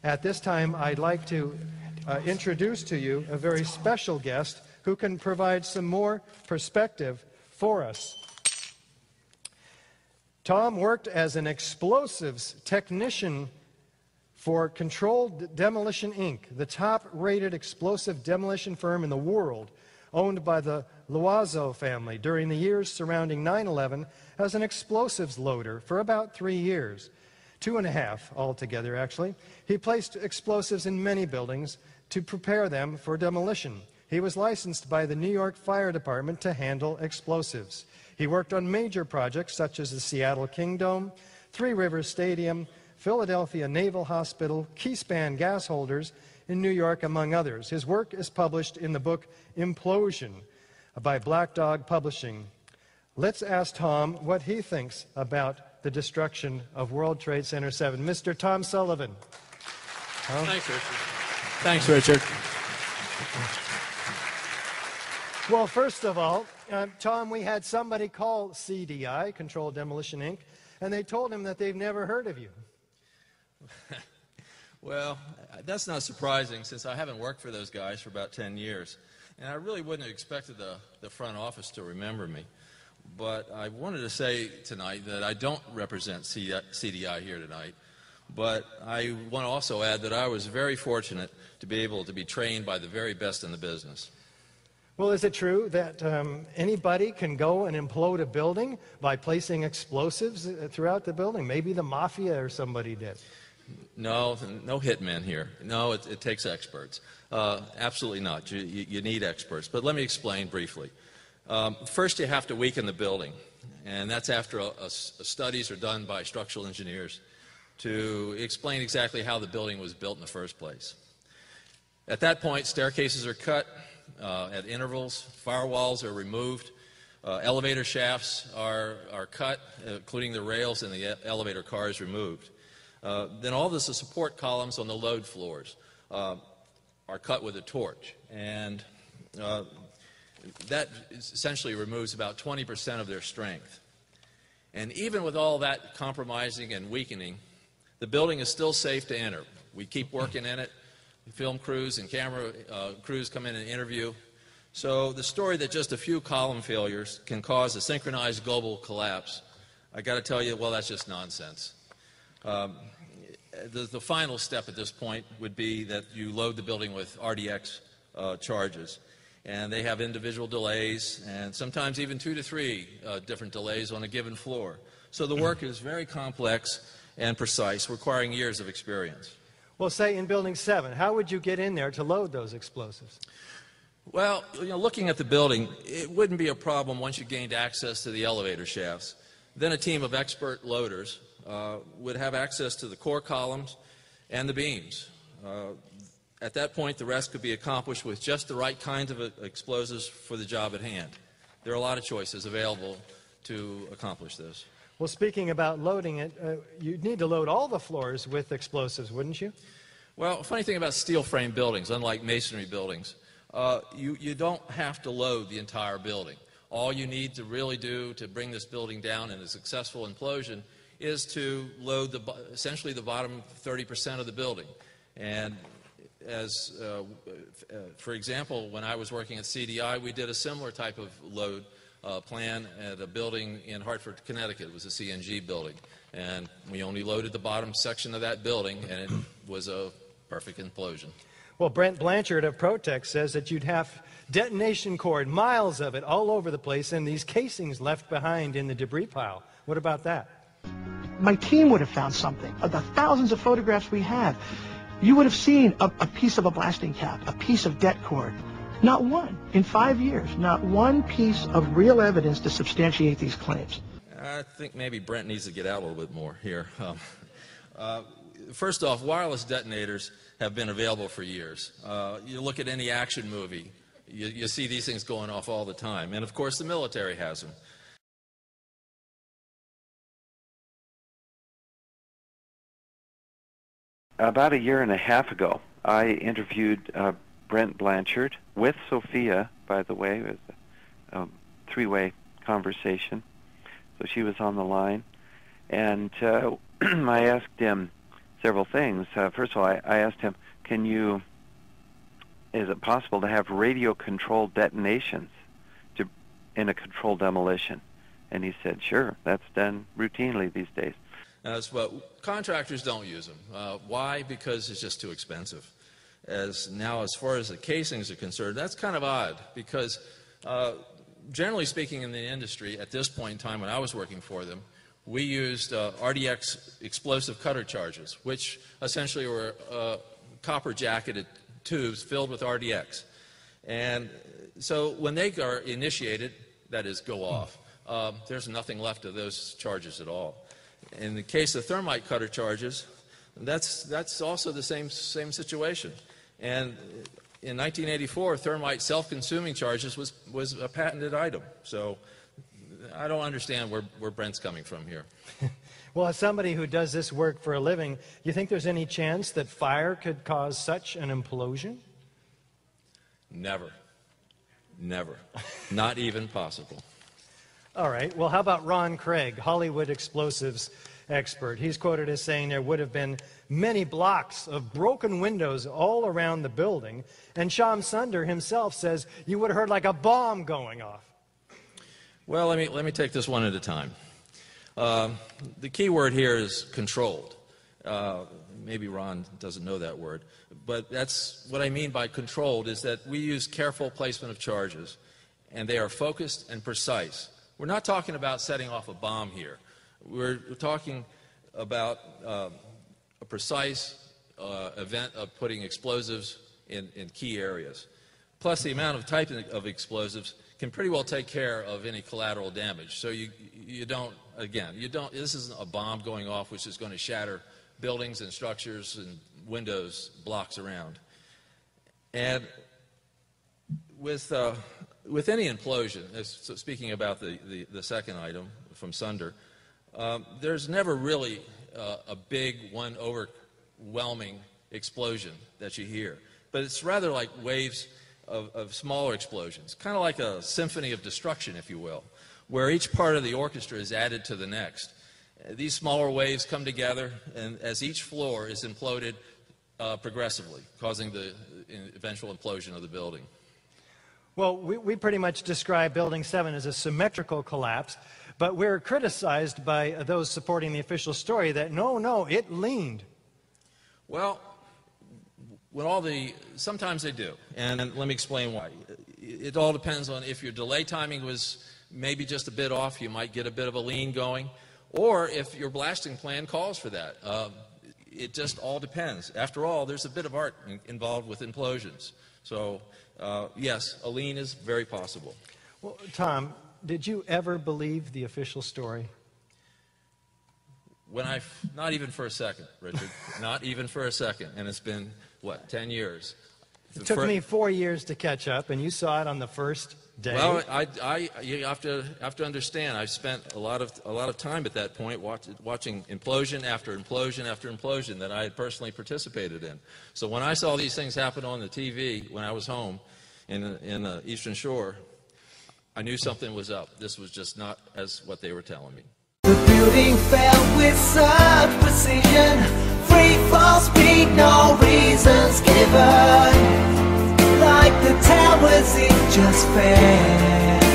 At this time, I'd like to introduce to you a very special guest who can provide some more perspective for us. Tom worked as an explosives technician for Controlled Demolition, Inc., the top-rated explosive demolition firm in the world, owned by the Loiseau family during the years surrounding 9/11 as an explosives loader for about 3 years. 2.5 altogether, actually. He placed explosives in many buildings to prepare them for demolition. He was licensed by the New York Fire Department to handle explosives. He worked on major projects such as the Seattle Kingdome, Three Rivers Stadium, Philadelphia Naval Hospital, Keyspan gas holders in New York, among others. His work is published in the book Implosion by Black Dog Publishing. Let's ask Tom what he thinks about the destruction of World Trade Center 7. Mr. Tom Sullivan. Tom? Thanks, Richard. Thanks, Richard. Well, first of all, Tom, we had somebody call CDI, Controlled Demolition, Inc., and they told him that they've never heard of you. Well, that's not surprising since I haven't worked for those guys for about 10 years. And I really wouldn't have expected the front office to remember me. But I wanted to say tonight that I don't represent CDI here tonight. But I want to also add that I was very fortunate to be able to be trained by the very best in the business. Well, is it true that anybody can go and implode a building by placing explosives throughout the building? Maybe the mafia or somebody did. No, no hitmen here. No, it takes experts. Absolutely not. You need experts. But let me explain briefly. First, you have to weaken the building, and that's after studies are done by structural engineers to explain exactly how the building was built in the first place. At that point, staircases are cut at intervals, firewalls are removed, elevator shafts are cut, including the rails, and the elevator car is removed. Then all the support columns on the load floors are cut with a torch, and that essentially removes about 20% of their strength. And even with all that compromising and weakening, the building is still safe to enter. We keep working in it. Film crews and camera crews come in and interview. So the story that just a few column failures can cause a synchronized global collapse, I got to tell you, well, that's just nonsense. The final step at this point would be that you load the building with RDX charges. And they have individual delays, and sometimes even 2 to 3 different delays on a given floor. So the work is very complex and precise, requiring years of experience. Well, say in Building 7, how would you get in there to load those explosives? Well, looking at the building, it wouldn't be a problem once you gained access to the elevator shafts. Then a team of expert loaders would have access to the core columns and the beams. At that point, the rest could be accomplished with just the right kinds of explosives for the job at hand. There are a lot of choices available to accomplish this. Well, speaking about loading it, you'd need to load all the floors with explosives, wouldn't you? Well, funny thing about steel frame buildings, unlike masonry buildings, you don't have to load the entire building. All you need to really do to bring this building down in a successful implosion is to load essentially the bottom 30% of the building. And for example, when I was working at CDI, we did a similar type of load plan at a building in Hartford, Connecticut. It was a CNG building. And we only loaded the bottom section of that building, and it was a perfect implosion. Well, Brent Blanchard of Protec says that you'd have detonation cord, miles of it, all over the place, and these casings left behind in the debris pile. What about that? My team would have found something. Of the thousands of photographs we have, you would have seen a piece of a blasting cap, a piece of det cord. Not one, in 5 years, not one piece of real evidence to substantiate these claims. I think maybe Brent needs to get out a little bit more here. First off, wireless detonators have been available for years. You look at any action movie, you see these things going off all the time. And of course, the military has them. About 1.5 years ago, I interviewed Brent Blanchard with Sophia, by the way. It was a three-way conversation. So she was on the line. And I asked him, several things. First of all, I asked him, is it possible to have radio-controlled detonations in a controlled demolition? And he said, sure, that's done routinely these days. But contractors don't use them. Why? Because it's just too expensive. As far as the casings are concerned, that's kind of odd, because generally speaking in the industry, at this point in time when I was working for them, we used RDX explosive cutter charges, which essentially were copper-jacketed tubes filled with RDX. And so when they are initiated, that is, go off, there's nothing left of those charges at all. In the case of thermite cutter charges, that's also the same situation. And in 1984, thermite self-consuming charges was a patented item. So I don't understand where Brent's coming from here. Well, as somebody who does this work for a living, do you think there's any chance that fire could cause such an implosion? Never. Never. Not even possible. All right. Well, how about Ron Craig, Hollywood explosives expert? He's quoted as saying there would have been many blocks of broken windows all around the building. And Sham Sunder himself says you would have heard like a bomb going off. Well, let me take this one at a time. The key word here is controlled. Maybe Ron doesn't know that word, but that's what I mean by controlled, is that we use careful placement of charges, and they are focused and precise. We're not talking about setting off a bomb here. We're talking about a precise event of putting explosives in key areas. Plus, the amount of type of explosives can pretty well take care of any collateral damage. So you don't, this isn't a bomb going off which is going to shatter buildings and structures and windows blocks around. And with any implosion, so speaking about the second item from Sunder, there's never really a big one overwhelming explosion that you hear. But it's rather like waves of smaller explosions, kind of like a symphony of destruction, if you will, where each part of the orchestra is added to the next. These smaller waves come together, and as each floor is imploded progressively, causing the eventual implosion of the building. Well, we pretty much describe Building 7 as a symmetrical collapse, but we're criticized by those supporting the official story that no, it leaned. Well, sometimes they do, and let me explain why. It all depends on if your delay timing was maybe just a bit off, you might get a bit of a lean going, or if your blasting plan calls for that. It just all depends. After all, there's a bit of art involved with implosions. So, yes, a lean is very possible. Well, Tom, did you ever believe the official story? Not even for a second, Richard. Not even for a second. And it's been, 10 years? It took me 4 years to catch up, and you saw it on the first day. Well, you have to understand, I've spent a lot of time at that point watching implosion after implosion after implosion that I had personally participated in. So when I saw these things happen on the TV when I was home in the Eastern Shore, I knew something was up. This was just not as what they were telling me. The building fell with such precision, free fall speed, no reasons given. Like the towers, it just fell.